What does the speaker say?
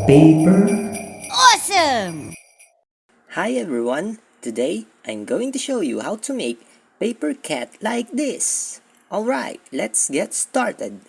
paper. Awesome! Hi everyone! Today, I'm going to show you how to make paper cat like this. Alright, let's get started.